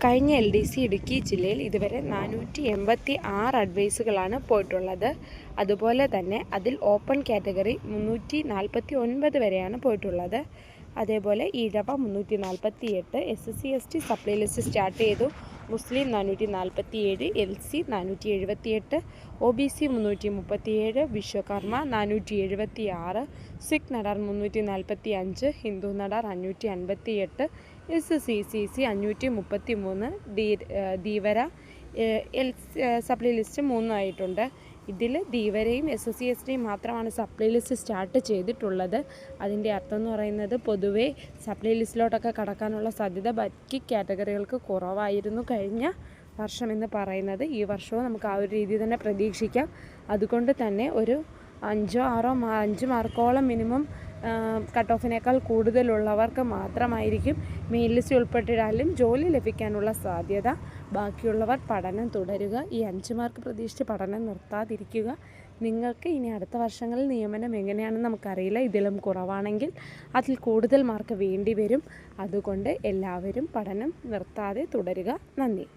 കഴിഞ്ഞ LDC ഇടുക്കി ജില്ലയിൽ ഇതുവരെ 486 അഡ്വൈസുകളാണ് പോയിട്ടുള്ളത്. അതുപോലെ തന്നെ അതിൽ ഓപ്പൺ കാറ്റഗറി 349 വരെയാണ് പോയിട്ടുള്ളത്. അതേപോലെ Ezhava 348, SC/ST supply list start ചെയ്തു. മുസ്ലിം 447, LC 478, OBC 337, Vishwakarma 476, Sikh Nadar 345, Hindu Nadar 558, SCCC 533, Dheevara supply list 3 ആയിട്ടുണ്ട്. ഇതിൽ ധീവരയും SC/STയും മാത്രമാണ് സപ്ലൈ ലിസ്റ്റ് സ്റ്റാർട്ട് ചെയ്തിട്ടുള്ളത്. അതിൻ്റെ അർത്ഥം എന്ന് പറയുന്നത് പൊതുവേ സപ്ലൈ ലിസ്റ്റിലോട്ടൊക്കെ കടക്കാനുള്ള സാധ്യത ബാക്കി കാറ്റഗറികൾക്ക് കുറവായിരുന്നു കഴിഞ്ഞ വർഷം എന്ന് പറയുന്നത്. ഈ വർഷവും നമുക്ക് ആ ഒരു രീതി തന്നെ പ്രതീക്ഷിക്കാം. അതുകൊണ്ട് തന്നെ ഒരു 5 മാർക്കോളം മിനിമം കട്ട് ഓഫിനേക്കാൾ കൂടുതലുള്ളവർക്ക് മാത്രമായിരിക്കും മെയിൻ ലിസ്റ്റ് ഉൾപ്പെട്ടിട്ടാലും ജോലി ലഭിക്കാനുള്ള സാധ്യത. ബാക്കിയുള്ളവർ പഠനം തുടരുക. ഈ 5 മാർക്ക് പ്രതീക്ഷിച്ച് പഠനം നിർത്താതിരിക്കുക. നിങ്ങൾക്ക് ഇനി അടുത്ത വർഷങ്ങളിൽ നിയമനം എങ്ങനെയാണെന്ന് നമുക്കറിയില്ല. ഇതിലും കുറവാണെങ്കിൽ അതിൽ കൂടുതൽ മാർക്ക് വേണ്ടി വരും. അതുകൊണ്ട് എല്ലാവരും പഠനം നിർത്താതെ തുടരുക. നന്ദി.